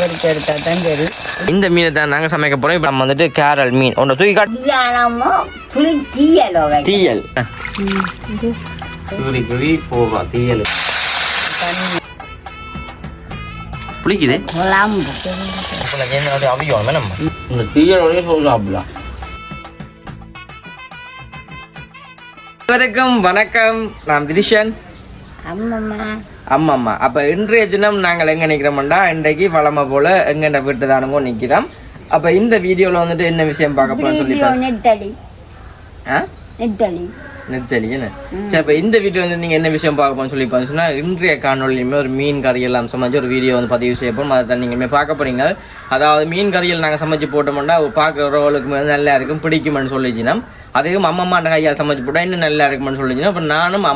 எடுத்தா தான் சரி. இந்த மீனை தான் நாங்கள் சமைக்க போகிறோம். இப்போ நம்ம வந்துட்டு கேரல் மீன் ஒன்று தூக்கி காட்டு தீயல் குறி போடுறோம். தீயல் புளிக்குது அவியோமே நம்ம இந்த தீயலோடய சோறு சாப்பிடலாம். வணக்கம் வணக்கம், நான் திரிஷன் அம்மம்மா. அப்போ இன்றைய தினம் நாங்கள் எங்கே நிற்கிறோம்டா, இன்றைக்கு வளமை போல் எங்கெண்ட வீட்டு தானுங்கோ நிற்கிறோம். அப்போ இந்த வீடியோவில் வந்துட்டு என்ன விஷயம் பார்க்க போகிறோம் சொல்லி நெத்தலி என்ன சரி. இப்போ இந்த வீடியோ வந்து நீங்கள் என்ன விஷயம் பார்க்க போகணும்னு சொல்லி பார்த்தீங்கன்னா, இன்றைய காணொலியுமே ஒரு மீன் கறியல் எல்லாம் சமைச்சு ஒரு வீடியோ வந்து பதிவு செய்ய போகிறோம். அதை தான் நீங்களுமே பார்க்க போகிறீங்க. அதாவது மீன் கறியல் நாங்கள் சமைச்சு போட்டோம்னா பார்க்குறவங்களுக்கு வந்து நல்லா இருக்கும், பிடிக்குமென்னு சொல்லிச்சுன்னா, அதையும் அம்மம்மாண்ட கையால் சமைச்சு போட்டால் இன்னும் நல்லா இருக்குமென்னு சொல்லிச்சுன்னா, இப்போ நானும்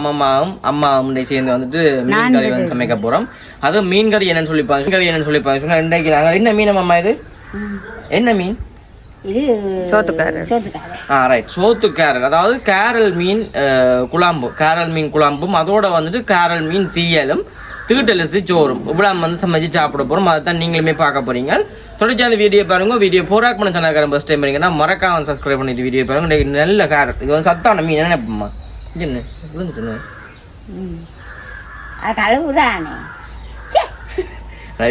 அம்மாவும் சேர்ந்து வந்துட்டு மீன் கறி வந்து சமைக்க போகிறோம். அதுவும் மீன் கறி என்னன்னு சொல்லி பார்த்தீங்கன்னா, இன்றைக்கு நாங்கள் என்ன மீன் அம்மா இது என்ன மீன்? சோத்துக்காரர், அதாவது கேரல் மீன் குழம்பும் அதோட வந்துட்டு கேரல் மீன் தீயலும் தீட்டலிசு சோறும் இவ்வளவு வந்து சமைச்சு சாப்பிட போறோம். அதை தான் நீங்களுமே பார்க்க போறீங்க. தொடர்ச்சி அந்த வீடியோ பாருங்க. வீடியோ போராக் பண்ண சொன்னாக்கார ஃபர்ஸ்ட் டைம் பாருங்கன்னா மறக்காம சப்ஸ்கிரைப் பண்ணிட்டு வீடியோ பாருங்க. நல்ல கேரட், இது வந்து சத்தான மீன். என்ன நினைப்போம்மா என்ன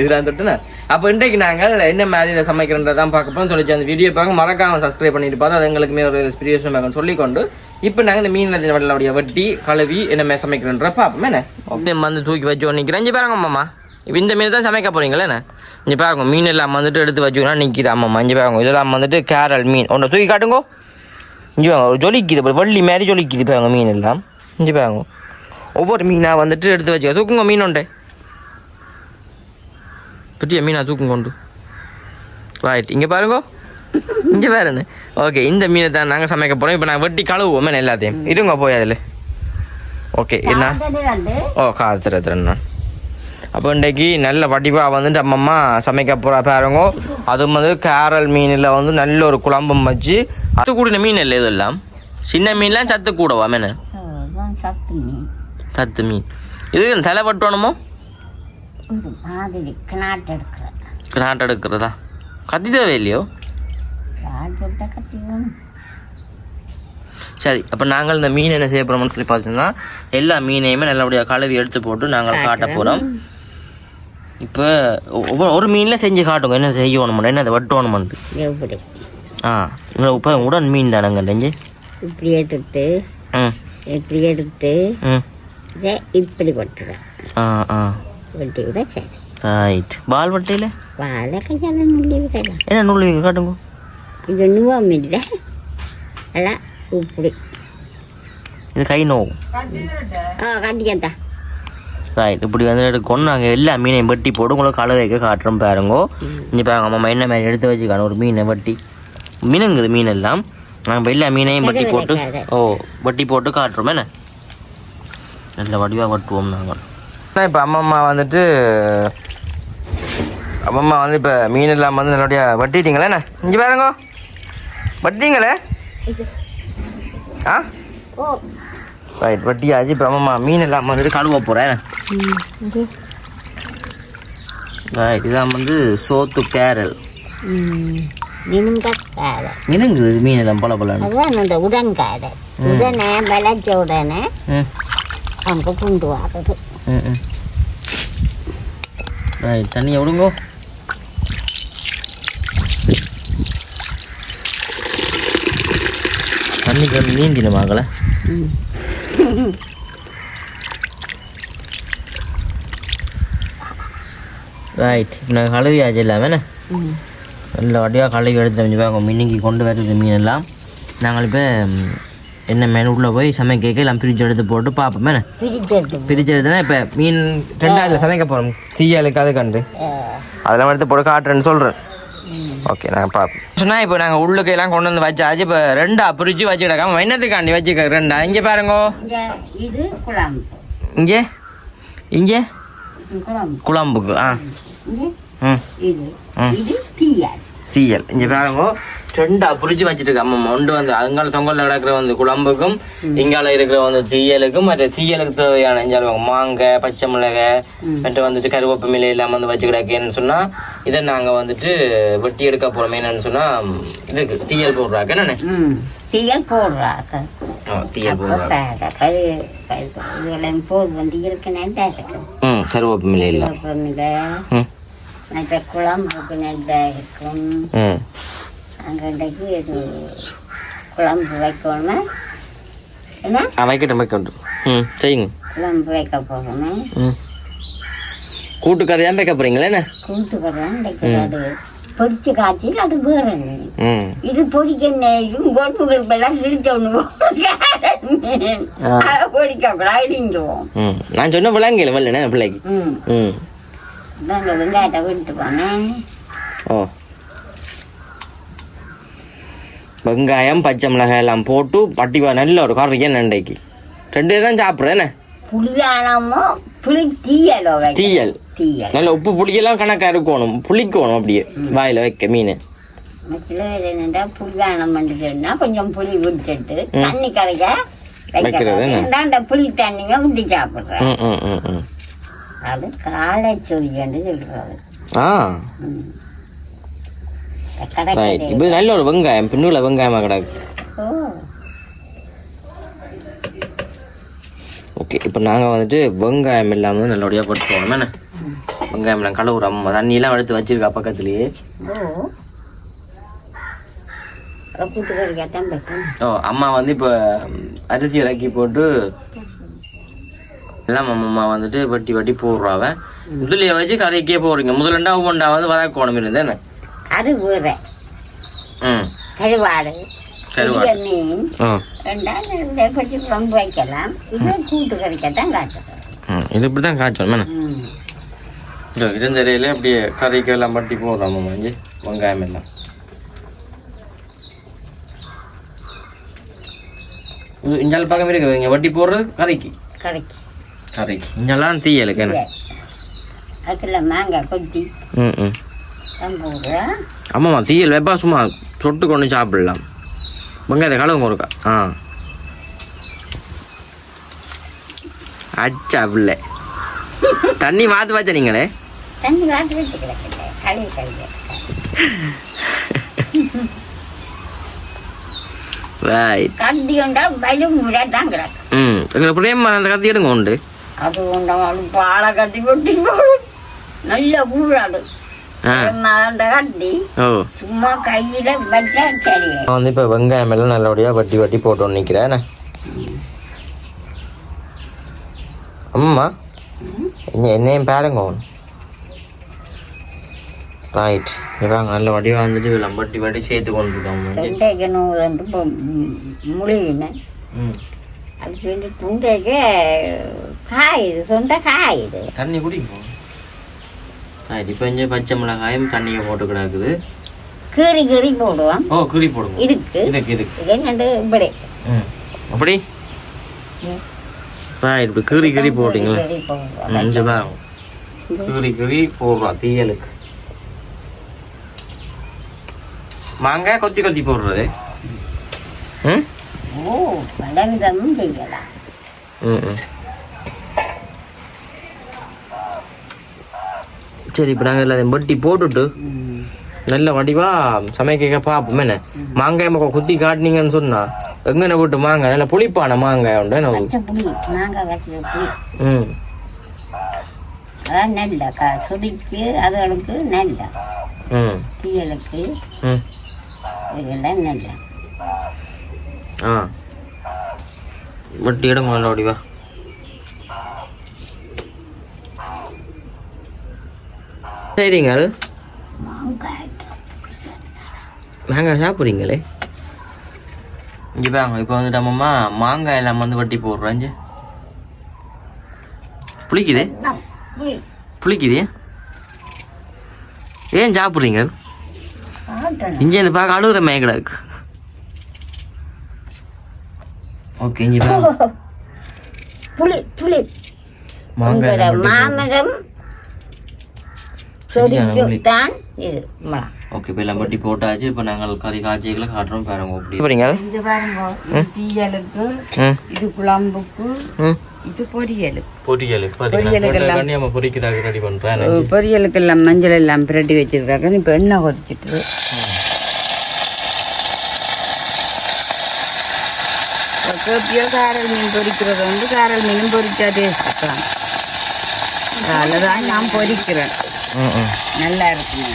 இதுதான் தொட்டுனா. அப்போ இன்றைக்கு நாங்கள் என்ன மாதிரி இதை சமைக்கிறன்றதான் பார்க்க போகிறோம். தொழிற்சி அந்த வீடியோ பார்க்க மறக்காம சப்ஸ்கிரைப் பண்ணிட்டு பார்த்து அது எங்களுக்குமே ஒரு எக்ஸ்பீரியன்ஸ் பார்க்கணும் சொல்லிக்கொண்டு இப்போ நாங்கள் இந்த மீன் வெள்ளவுடைய வெட்டி கழுவி என்ன சமைக்கிறன்ற பார்ப்போம். என்ன வந்து தூக்கி வச்சு நிற்கிறேன். இங்கே பாருங்க அம்மா, இப்போ இந்த மீன் தான் சமைக்க போகிறீங்களே. என்ன இங்கே பாருங்க, மீன் எல்லாம் வந்துட்டு எடுத்து வச்சுக்கணும் நிற்கிறேன் அம்மா. இங்கே பாருங்க, இதெல்லாம் வந்துட்டு கேரல் மீன் ஒன்று தூக்கி காட்டுங்கோ. இங்கே பாருங்க, ஜொலிக்குது, வள்ளி மாதிரி ஜொலிக்குது பாருங்க மீன் எல்லாம். இங்கே பாருங்க, ஒவ்வொரு மீனாக வந்துட்டு எடுத்து வச்சுக்க. தூக்குங்க மீன் உண்டே, பெரிய மீனா தூக்கம் கொண்டு ரைட். இங்கே பாருங்க, இங்கே பாருன்னு. ஓகே, இந்த மீனை தான் நாங்கள் சமைக்க போகிறோம். இப்போ நாங்கள் வெட்டி கழுவுவோம் எல்லாத்தையும். இருங்க போய் அதில். ஓகே, என்ன காத்துறதுண்ணா. அப்போ இன்றைக்கு நல்ல வடிவாக வந்துட்டு அம்மம்மா சமைக்க போகிறா பாருங்க. அதுவும் வந்து கேரல் மீனில் வந்து நல்ல ஒரு குழம்பும் வச்சு சத்து கூடின மீன் இல்லை. இதெல்லாம் சின்ன மீன்லாம் சத்து கூடவா மீன்? சத்து மீன். இது தலை பட்டணுமோ? கிணாட்டு எடுக்கிறதா? கத்தி தேவை இல்லையோ? சரி, அப்போ நாங்கள் இந்த மீன் என்ன செய்ய போகிறோம்னு சொல்லி பார்த்தீங்கன்னா, எல்லா மீனையுமே நல்லபடியாக கழுவி எடுத்து போட்டு நாங்கள் காட்ட போகிறோம். இப்போ ஒரு மீனில் செஞ்சு காட்டுங்க என்ன செய்யணும், என்ன அதை வெட்டணுமெண்டு. இப்போ உடன் மீன் தானங்க செஞ்சு இப்படி எடுத்து இப்படி கொட்டுறேன். வெட்டி விட சரி. ரைட். பால் வட்டையில் பாலை கையால் நுள்ளி விடலாம். என்ன நுள்ளுவீங்க காட்டுங்க. இது நுவம் இல்லை, அதான் இப்படி இது கை நோவும். கண்டிக்கா ரைட். இப்படி வந்து கொண்டு நாங்கள் எல்லா மீனையும் வெட்டி போட்டு உங்களுக்கு கலர் வைக்க காட்டுறோம் பாருங்கோ. இங்கே பாருங்க அம்மா என்ன மாதிரி எடுத்து வச்சுக்கான ஒரு மீனை வெட்டி மீனுங்குது மீன் எல்லாம் நாங்கள் எல்லா மீனையும் வெட்டி போட்டு வெட்டி போட்டு காட்டுறோம். என்ன நல்ல வடிவாக வெட்டுவோம் நாங்கள். இப்போ அம்மம்மா வந்து இப்போ மீன் எல்லாம் வந்து நல்லபடியா வட்டிட்டீங்களே. என்ன இங்கே பாருங்க, வட்டிங்களே. ரைட், வட்டியாச்சு. இப்போ அம்மம்மா மீன் எல்லாம் வந்துட்டு கழுவ போகிறேன். ரைட், இதான் வந்து சோத்து கேரல் மீனுங்குது மீன் எல்லாம் போல போல உடன் கேரல் உடனே விளைச்ச உடனே அவங்க கொண்டு வாடுறது. தண்ணியை விடுங்கோ. தண்ணிக்கு வந்து நீந்தினமாகல. ரைட், இப்போ நாங்கள் கழுவி ஆச்சு இல்லாமல் என்ன நல்ல வட்டியாக கழுவி எடுத்து வச்சுப்பாங்க. மின்னிக்கு கொண்டு வருது மீன் எல்லாம். நாங்கள் இப்போ என்ன மீன் உள்ளே போய் சமைக்க எல்லாம் பிரித்து எடுத்து போட்டு பார்ப்போம். என்ன பிரித்து எடுத்துனா இப்போ மீன் ரெண்டாவது சமைக்க போகிறோம். தீயாளுக்கு அது கண்டு அதெல்லாம் எடுத்து போட்டு காட்டுறேன்னு சொல்கிறேன். ஓகே, நாங்கள் பார்ப்போம். சொன்னால் இப்போ நாங்கள் உள்ளுக்கையெல்லாம் கொண்டு வந்து வச்சாச்சு. இப்போ ரெண்டா பிரித்து வச்சுக்கிட்டாக்காம என்னத்துக்காண்டி வச்சுக்க ரெண்டா. இங்கே பாருங்கோ, இங்கே குழம்புக்கு தீயல். இங்கே பாருங்க ரெண்டா புரிச்சு வச்சுட்டு அம்மா ஒன்று வந்து அங்கால தொங்கல்ல கிடக்கிற வந்து குழம்புக்கும் இங்கால இருக்கிற வந்து தீயலுக்கும் மற்ற தீயலுக்கு தேவையான இஞ்சாலும் மாங்காய் பச்சை மிளகாய் மற்ற வந்துட்டு கருவேப்பு மிலை எல்லாம் வந்து வச்சு கிடக்கேன்னு சொன்னா இதை நாங்க வந்துட்டு வெட்டி எடுக்க போறோம். என்னன்னு சொன்னா இதுக்கு தீயல் போடுறாக்க என்னன்னு தீயல் போடுறாங்க. தீயல் போடுறாங்க கருவேப்பு மிலை இல்லை மற்ற குழம்புக்கு நல்லா இருக்கும். அங்கண்டைக்கு இது குழம்பு வைக்கணும். என்ன வைக்கட்டும் செய்யுங்க. குழம்பு வைக்க போகணும். கூட்டுக்கறி தான் வைக்க போறீங்களா? என்ன கூட்டுக்கறி தான் வைக்கிறாரு. பொரிச்சு காய்ச்சி அது வேற. இது பொரிக்க கோட்டுகள் எல்லாம் சிரிச்சோன்னு பொரிக்கப்படாதுவோம். நான் சொன்ன விளங்கல வரல பிள்ளைக்கு. வெங்காயத்தை விட்டு போனேன். ஓ வெங்காயம் பச்சை மிளகாய் எல்லாம் போட்டு பட்டிவா நல்ல ஒரு கறிக்கு நண்டைக்கு 2 தான் சாப்பிட்றேன். புளியானமோ புளி தீயலோ தீயல் தீயல் நல்ல உப்பு புளியெல்லாம் கணக்கா இருக்கணும் புளிக்கணும் அப்படியே வாயில வைக்க மீன். சில பேர் என்னண்டா புளியானம் பண்ணிட்டுன்னா கொஞ்சம் புளி விட்டுட்டு தண்ணி கரைக்க வைக்கிறது அந்த புளி தண்ணியை விட்டு சாப்பிட்றேன். அது காலை சொவியன்னு சொல்றது. இது நல்ல ஒரு வெங்காயம் பின்னுல வெங்காயமா கிடக்கு. ஓகே இப்போ நாங்கள் வந்துட்டு வெங்காயம் இல்லாமல் நல்லபடியாக போட்டு போகணும். என்ன வெங்காயம் எல்லாம் கழுவுற அம்மா தண்ணியெல்லாம் எடுத்து வச்சிருக்கா பக்கத்துலேயே. ஓ அம்மா வந்து இப்போ அரிசி இறக்கி போட்டு எல்லாம் அம்மா வந்துட்டு வட்டி வட்டி போடுறாவ. முதலைய வச்சு கரைக்கே போறீங்க. முதலண்டா ஒவ்வொன்றா வந்து வதக்கணும் இருந்தேன்னு அது வேற. கருவாடு மீன் குழம்பு வைக்கலாம். இது கூட்டு கறிக்கத்தான் காய்ச்சணும். இது இப்படிதான் காய்ச்சணும். இருந்தரையில அப்படியே கறிக்கு எல்லாம் பட்டி போடுறோம் மஞ்சள் வெங்காயம் எல்லாம். இஞ்சால் பக்கம் இருக்கு இங்க வட்டி போடுறது கறிக்கு கறிக்கு கறிக்கு இங்கெல்லாம் தீயலுக்கு என்ன அதுல மாங்காய் கொட்டி ஆமாம்மா தீயல் வைப்பா சும்மா தொட்டு கொண்டு சாப்பிடலாம். வெங்காயத்தை கலவுங்க ஒருக்கா. அச்சா பிள்ளை தண்ணி மாற்றி வச்ச நீங்களே தண்ணி மாற்றி வச்சு கழுவி கழுவி கத்தி கொண்டா வலும் தான் கிடக்கு. எங்களை பிரேம் அந்த கத்தி எடுங்க உண்டு. அது கொண்டாலும் பாலை கட்டி கொட்டி போடும் நல்ல கூடாது. சும்மா கையில வச்சா சரி. வந்து இப்போ வெங்காயம் எல்லாம் நல்லபடியாக வட்டி வட்டி போட்டோன்னு நிற்கிறேன். அம்மா என்னையும் பாருங்க. ரைட் இவாங்க நல்ல வடிவாக வந்துட்டு எல்லாம் வட்டி வட்டி சேர்த்து கொண்டு இருக்கோம். முழுவினேன் அதுக்கு வேண்டி துண்டைக்கு காயுது சொந்த காயுது தண்ணி குடிக்கும். இப்போ இங்கே பச்சை மிளகாயும் தண்ணியை போட்டு கிடக்குது. கீரி கீரி போடுவோம். ஓ கீரி போடுவோம். இதுக்கு இதுக்கு இதுக்கு என்னண்டு இப்படி அப்படி இப்படி கீரி கீரி போட்டிங்களா? கீரி கீரி போடுறோம் தீயலுக்கு. மாங்காய் கொத்தி கொத்தி போடுறது. ஓ பலவிதமும் செய்யலாம். சரி இப்போ நாங்கள் எல்லாத்தையும் வட்டி போட்டுட்டு நல்ல வடிவாக சமைக்க பார்ப்போம். என்ன மாங்காய் மக்கள் குத்தி காட்டினீங்கன்னு சொன்னா எங்கன போட்டு மாங்காய் நல்லா புளிப்பான மாங்காய் உண்டு. அதான் நல்ல சுடிக்கு அதுகளுக்கு நல்ல தீயலுக்கு இதெல்லாம் நல்ல. வட்டி எடுங்க நல்ல வடிவா. சரிங்க மாங்காய் சாப்பிட்றீங்களே இங்கே பாங்க. இப்போ வந்துட்டு அம்மா மாங்காய் எல்லாம் வந்து வட்டி போடுறேன். புளிக்குதே புளிக்குதே ஏன் சாப்பிட்றீங்க? இங்கே இந்த பார்க்க அழுகுற மேங்கடாக்கு. ஓகே இங்கே பாங்க புளி புளி மாங்காய் மாமரம் சொடிக்குத்தான் இது மிளகா. ஓகே இப்போ எல்லாம் பட்டி போட்டாச்சு. இப்போ நாங்கள் கறி காய்ச்சிகளை காட்டுறோம் பாருங்க. அப்படி பாருங்க இங்க பாருங்க, இது தீயலுக்கு, இது குழம்புக்கு, இது பொரியலுக்கு. பொரியலுக்கு நம்ம பொரிக்கிறாங்க ரெடி பண்றேன். பொரியலுக்கு எல்லாம் மஞ்சள் எல்லாம் பிரட்டி வச்சிருக்காங்க. இப்போ எண்ணெய் கொதிச்சிட்டு காரல் மீன் பொரிக்கிறது வந்து காரல் மீனும் பொரிச்சா டேஸ்ட் தான். அதில்தான் நான் பொரிக்கிறேன். நல்லா இருக்கும்.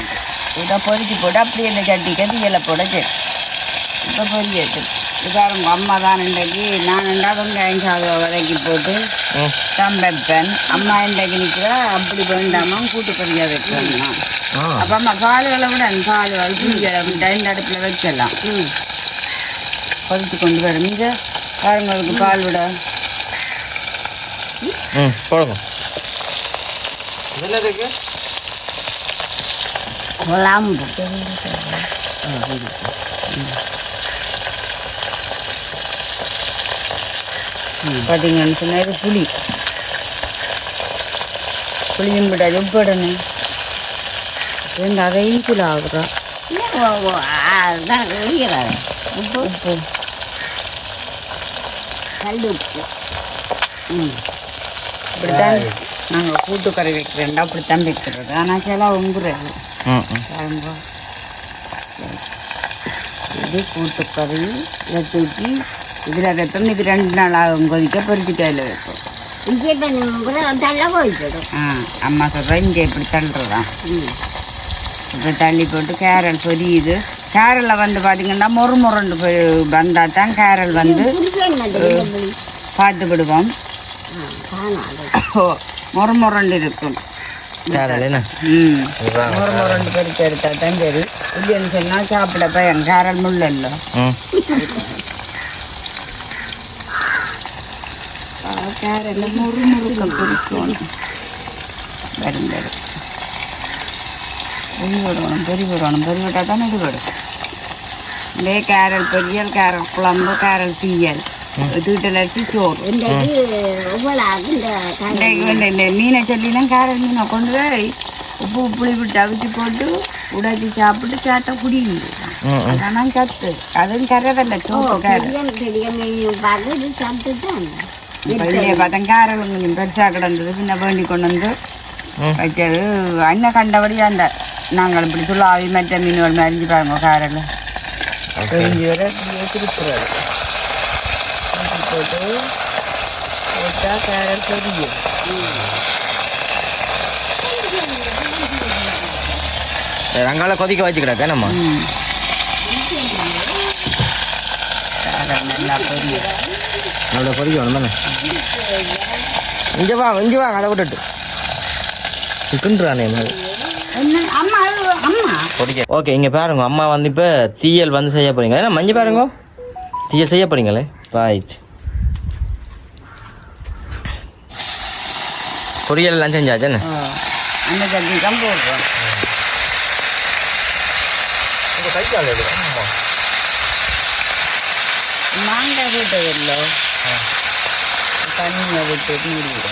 இதை பொரிச்சு போட்டு அப்படியே இந்த சட்டிக்கு தீயலை போட சரி. இப்போ பொரியட்டு இதுக்காரங்க அம்மா தான் இன்றைக்கு நான் வெங்காயம் சாதம் வதக்கி போட்டு சம்பப்பேன். அம்மா இன்றைக்கு நிற்கிறா அப்படி வேண்டாமா கூட்டு பொரியா வைக்கணும். அப்போ அம்மா காலுகளை விட காலுகள் புரிஞ்ச இந்த அடுப்பில் வைக்கலாம். பொரிச்சு கொண்டு வரும். இங்கே காரங்களுக்கு பால் விட போடுங்க. என்ன இருக்கு? குழம்பு பார்த்தீங்கன்னு சொன்னால் இது புளியும் விடாது உப்பிடணும். ரெண்டு அதையும் கிலோ ஆகுறோம். உப்பு உப்பு கல் உப்பு. இப்படித்தான் நாங்கள் கூட்டுக்கறி வைக்கிறேன்டா, அப்படித்தான் வைக்கிறது. ஆனால் சில உங்குறது இது கூட்டுக்கறி. இதை தூக்கி இதில் வைப்போம். இது 2 நாள் ஆகும் கொதிக்க. பொரிச்சிட்டாயில் வைப்போம். அம்மா சொல்கிறேன் இங்கே இப்படி தள்ளுறதான். இப்படி தள்ளி போட்டு கேரல் பொரியுது. கேரளில் வந்து பார்த்தீங்கன்னா மொறுண்டு வந்தால் தான் கேரள் வந்து பார்த்து விடுவோம். மொறுண்டு இருக்கும். மொறுண்டு பொரிச்சு எடுத்தா தான் சரி. இல்லைன்னு சொன்னால் சாப்பிட பையன் கேரள் முள்ளல்ல. கேரள முறுக்க பொரிக்கணும். வரும் பெரிய விட்டால் தான் இது வரும். இதே கேரல் பொரியல், கேரல் குழம்பு, கேரல் தீயல், வீட்டில் அரிசி சோறு. இந்த மீனை சொல்லினா கேரல் மீனை கொண்டு போய் உப்பு புளி விட்டு அவிச்சு போட்டு உடைச்சி சாப்பிட்டு சேட்டை குடிங்க. அதான் சத்து. அதுவும் கரவல்ல சோறு. பள்ளியை பார்த்தா கேரல் கொஞ்சம் பெருசாக கிடந்தது. பின்ன வேண்டி கொண்டு வந்து வச்சது. அண்ணன் கண்டபடியாக அந்த நாங்கள் இப்படி துளாவி மற்ற மீன்கள் மறிஞ்சு பாருங்க. கேரல் தெரிஞ்சு வர திருப்புறது போட்டு போட்டால் கேரல் பொரியும். ரங்கால கொதிக்க வச்சுக்கிடாக்கா நம்ம கேரல் நல்லா பொரியும். நல்லா பொரிக்கணும் தானே. இங்கே வாங்க அதை விட்டுட்டு சிக்கன்றானே அம்மா அம்மா பொரிக்க. ஓகே இங்கே பாருங்க, அம்மா வந்து இப்போ தீயல் வந்து செய்ய போறீங்க. ஏன்னா மஞ்சள் பாருங்க, தீயல் செய்ய போறீங்களே. ரைட். பொரியல் எல்லாம் செஞ்சாச்சுன்னு அந்த சட்னி தான் போடுறோம். மாங்காய் போட்டது இல்லை, தண்ணியை விட்டு மூடிவிட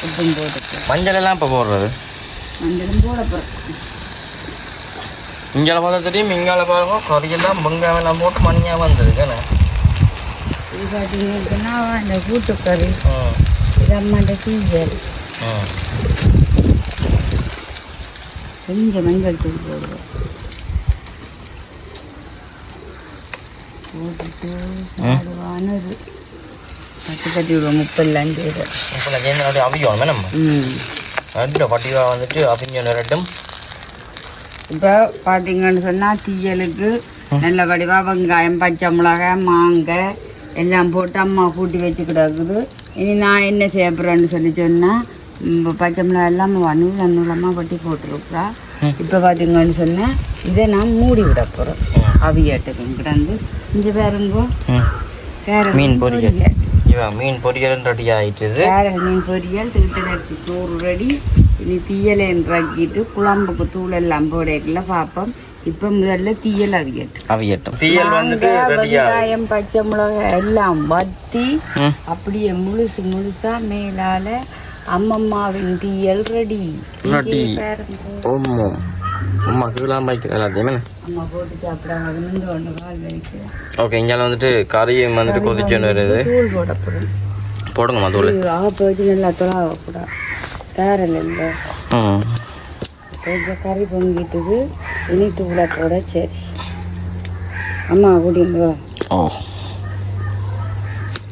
உப்பும் போட்டுட்டு மஞ்சள் எல்லாம் இப்போ போடுறது. மஞ்சளும் போட போகிறோம். இங்கால பார்த்தா தெரியும். இங்கால பாருங்க கறியெல்லாம் வெங்காயம் எல்லாம் போட்டு மணியாக வந்ததுக்கானே. இது பார்த்தீங்கன்னா அந்த கூட்டுக்கறி, இது அம்மாண்ட தீயல். கொஞ்சம் மஞ்சள் தூள் போடுவோம். போட்டுட்டு சாடுவானது கட்டி விடுவோம். 30 அவியோம் நம்ம ரெண்டு பட்டிவா வந்துட்டு அவிஞ்சோம் ரெண்டும். இப்போ பார்த்தீங்கன்னு சொன்னால் தீயலுக்கு நல்ல வடிவாக வெங்காயம், பச்சை மிளகாய், மாங்காய் எல்லாம் போட்டு அம்மா கூட்டி வச்சு கிடக்குது. இனி நான் என்ன செய்ய போகிறேன்னு சொன்னால் பச்சை மிளகாய் எல்லாம் நூலமாக பட்டி போட்டுருக்குறா. இப்போ பார்த்தீங்கன்னு சொன்னால் இதை நான் மூடி விட போகிறோம். அவியாட்டுக்கு கிடந்து இங்கே பாருங்கோ கேரட் மீன் பொரியல். மீன் பொரியல் ரெடி ஆகிட்டு. கேரட் மீன் பொரியல், திருட்டு சோறு ரெடி. இனி தீயலை இறக்கிட்டு குழம்புக்கு தூள் எல்லாம் போடல பார்ப்போம். இப்போ முதல்ல தீயல் அவியட்டும். வெங்காயம், பச்சை மிளகாய் எல்லாம் வத்தி அப்படியே முழுசா மேலால அம்மம்மாவின் தீயல் ரெடி ரெடி. ஓமோ அம்மா கீழாம வைக்கிற எல்லாத்தையுமே அம்மா போட்டு சாப்பிடாம நின்று ஒன்று கால் வைக்கிறேன். ஓகே. இங்கே வந்துட்டு கறியும் வந்துட்டு கொதிச்சுன்னு வருது. தூள் போட போகிறேன். போடுங்கம்மா தூள். ஆக போச்சு நல்லா தொழாகக்கூடாது. கேரல் இல்லை கொஞ்சம் கறி பொங்கிட்டுது. இனி தூளை போட சரி. அம்மா கூட்டிட்டு வா. ஓ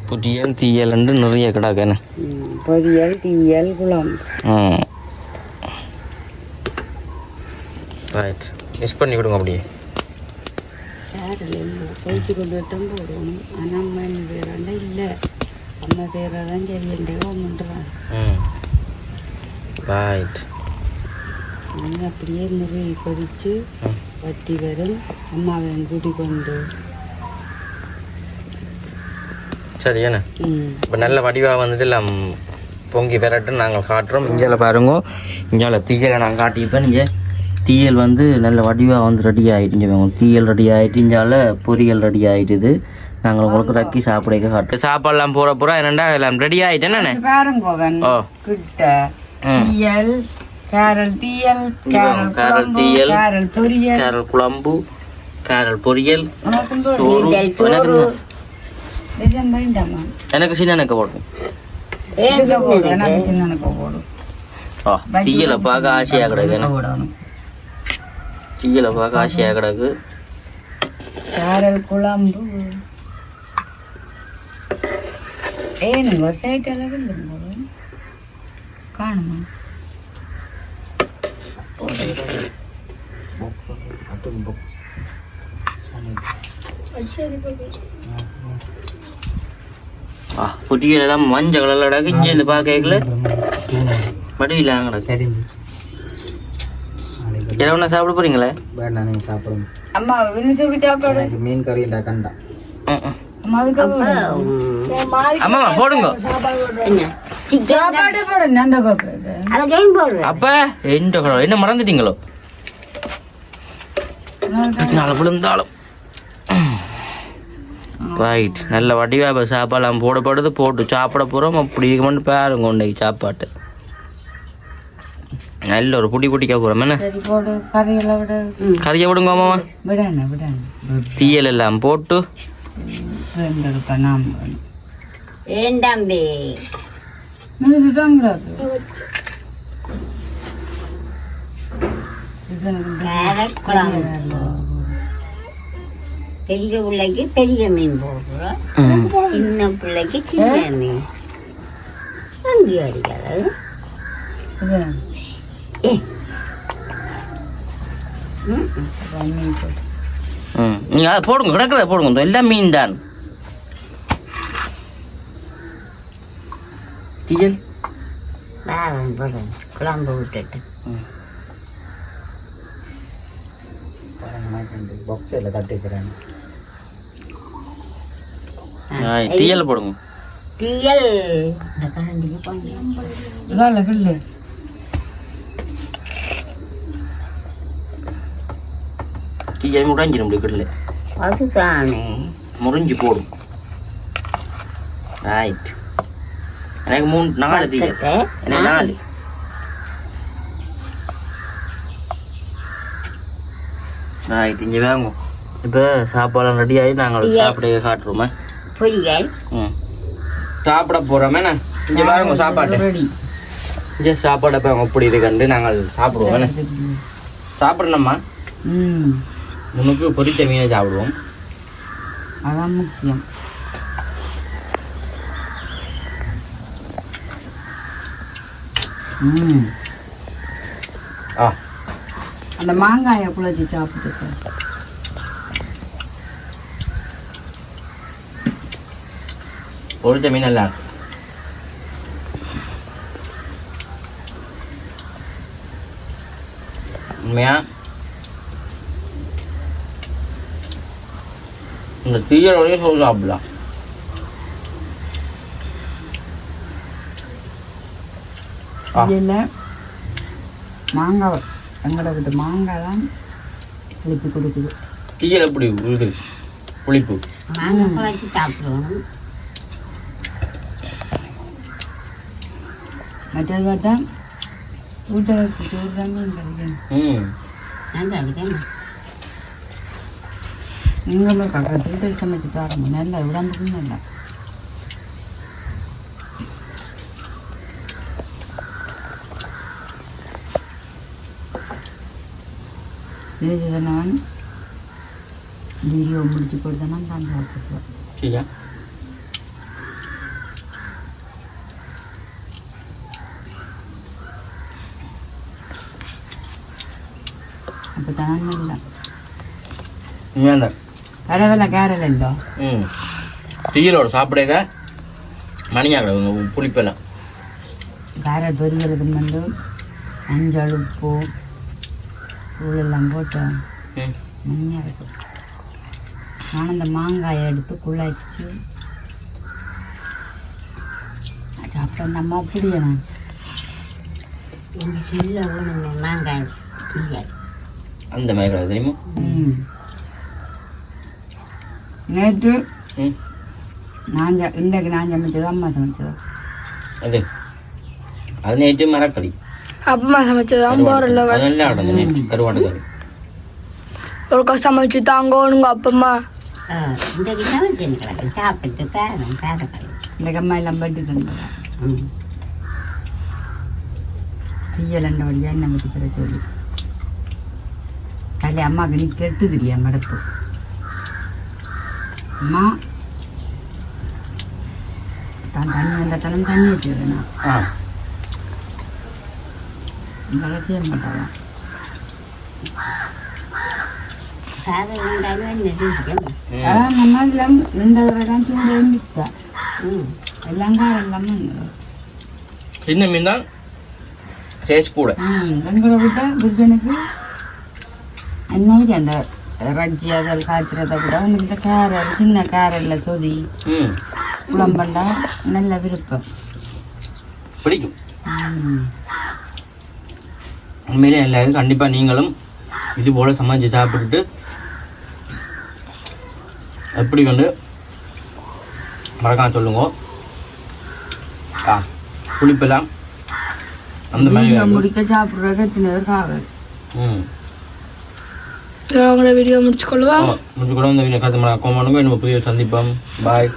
பொரியல் தீயல்ண்டு நிறைய கிடாக்கண்ணே. பொரியல் தீயல் குழம்பு. ரைட். மிஸ் பண்ணி கொடுங்க அப்படியே. கேரல் இல்லை பொழிச்சு கொண்டு தான் போடுவோம். ஆனால் அம்மா எனக்கு வேறாண்டா இல்லை. அம்மா செய்கிறதான் சரி என்றே ஒன்றுறான். ரைட். நாங்கள் அப்படியே முருகி கொதித்து வத்தி வரும். அம்மாவை கூட்டி கொண்டு சரி என்ன இப்போ நல்ல வடிவாக வந்துட்டு எல்லாம் பொங்கி பெறட்டு நாங்கள் காட்டுறோம். இங்கே பாருங்க, இங்கே தீயலை நான் காட்டிப்பேன். இங்கே தீயல் வந்து நல்ல வடிவாக வந்து ரெடி ஆகிட்டு. தீயல் ரெடி ஆகிட்டு, இங்கால பொரியல் ரெடி ஆகிட்டுது. நாங்கள் உங்களுக்கு ரக்கி சாப்பிட காட்டு சாப்பாடுலாம் போகிற பூரா என்னென்னா எல்லாம் ரெடி ஆகிட்டேன். என்ன பாருங்க ஓ கிட்ட தீயல் கேரல் தீயல் கேரல் தீயல் கேரல் பொரியல் கேரல் குழம்பு கேரல் பொரியல் சோறு. எனக்கு சின்ன எனக்கு போடும். தீயலை பார்க்க ஆசையாக கிடக்கு. தீயலை பார்க்க ஆசையாக கிடக்கு. கேரல் குழம்பு ஏனுங்க ஒரு சைட்டெல்லாம் காணுமா? பொரியல் எல்லாம் மஞ்சள் கலர்ல கிடக்கு. இங்கே பார்க்கல வடிவில்லாங்க கிடக்கு. எவ்வளோ சாப்பிட போறீங்களே? சாப்பிடுங்க அம்மா வினிசுக்கு சாப்பாடு மீன் கறி கண்டா. அம்மா போடுங்க சாப்பாடு போடுங்க. அந்த கோப்பை அப்ப என்ன மறந்துட்டீங்களோ? நாளை விழுந்தாலும் ரைட். நல்ல வடிவா சாப்பாடுலாம் போடப்படுது. போட்டு சாப்பிட போகிறோம். அப்படி மட்டும் பாருங்க உண்டைக்கு சாப்பாட்டு நல்ல ஒரு புடி புட்டிக்க போகிறோம். என்ன கறியை விடுங்க அம்மா. தீயல் எல்லாம் போட்டு பெரிய பிள்ளைக்கு பெரிய மீன் போடுறோம், சின்ன பிள்ளைக்கு சின்ன மீன். அங்கே அடிக்காது. நீங்க அதை போடுங்க, கிடக்கிறத போடுங்க. எல்லாம் மீன் தான். தீயல் போடுறேன் குழம்பு விட்டுட்டு தீயல் போடுங்க. தீயல் தீயல் முடைஞ்சிடும். இப்படி கிடல அதுதானே முறிஞ்சு போடும். ரைட். எனக்கு 4 தீயல். எனக்கு 4. ரைட். இங்கே வாங்க. இப்போ சாப்பாடு ரெடி ஆகி நாங்கள் சாப்பிட காட்டுறோமே. பொரியல் சாப்பிட போகிறோமே. இங்கே பாருங்க சாப்பாடு ரெடி. இங்கே சாப்பாடு இப்போ எப்படி இருக்குன்னு நாங்கள் சாப்பிடுவோம். சாப்பிடணும்மா. உனக்கு பொரிச்ச மீனை சாப்பிடுவோம். அதான் முக்கியம். அந்த மாங்காயை குழச்சி சாப்பிட்டு பொரிச்ச மீன் நல்லா இருக்கு. உண்மையா இந்த தீயலோடய சோறு சாப்பிடலாம். இல்லை மாங்காய் எங்களோட விட்டு மாங்காய் தான் புளிப்பு கொடுக்குது. தீயல் எப்படி இது புளிப்பு? மாங்காய் குழச்சி சாப்பிடுவோம். மற்றது பார்த்தா வீட்டை சோறு தான் மீன் கிடைக்கும். நல்லா இருக்கேன். நீங்கள் வீட்டில் சமைச்சு பாருங்க, நல்லா உடம்புக்கும் நல்லா. இதை நான் வீடியோ முடிச்சு கொடுத்தேன்னா தான் சாப்பிட்டுருவேன். சரியா அப்போ தான் நல்லா வேண்டாம் கரவலை கேரல் இல்லை. தீயலோட சாப்பிடுங்க மணியாக புளிப்பெல்லாம். கேரட் பொரியலுக்கு வந்து மஞ்சள் உப்பு தூளெல்லாம் போட்டு மணியாக இருக்கும். நான் அந்த மாங்காயை எடுத்து குழச்சி சாப்பிட்ட அந்த அம்மா அப்படியே நான் இந்த செல்ல ஒன்று மாங்காய் தீயல் அந்த மாதிரி தெரியுமா? நேற்று இன்றைக்கு நான் சமைச்சதோ அம்மா சமைச்சதோ அது அது நேற்று மரக்கறி அப்பமா சமைச்சதான் போறல நல்லா நடந்தது. கருவாட்டு கறி ஒரு சமைச்சு தாங்கோனுங்க அப்பமா. இன்றைக்கு சமைச்சு சாப்பிட்டு பேரக்காய் இந்த அம்மா எல்லாம் பட்டு தந்ததா தீயல் எண்ணெய் வழியாக எண்ணெய் ஊற்றி தர சொல்லி அதில் அம்மாவுக்கு நீ கெட்டு தெரியா மடப்பு அம்மா தான் தண்ணி வந்தாலும் தண்ணி வச்சுருக்கேன் இதெல்லாம் செய்ய மாட்டாளா அதான் நம்ம எல்லாம் 2 தடவை தான் சூடு எம்பிப்பா எல்லாம் காரம் இல்லாமல் சின்ன மீன் தான் டேஸ்ட் கூட. எங்களை விட்ட புருஷனுக்கு அந்த மாதிரி அந்த ரஜ்ஜி அதல் காய்ச்சறதை விட அவனுக்கு இந்த கேரல் சின்ன கேரலில் சொதி குழம்பண்டா நல்ல விருப்பம் பிடிக்கும். உண்மையிலே எல்லாரும் கண்டிப்பாக நீங்களும் இது போல் சமைச்சு சாப்பிட்டுட்டு எப்படி கொண்டு மறக்காம சொல்லுங்க. புளிப்பெல்லாம் அந்த மாதிரி முடிக்க சாப்பிட்றதுக்கு எத்தனை பேருக்கு ஆகுது. வீடியோ முடிச்சுக்கொள்ளுவா. முடிச்சு கூட இந்த வீடியோ காத்து மறக்காம நம்ம புதிய சந்திப்போம். பாய்.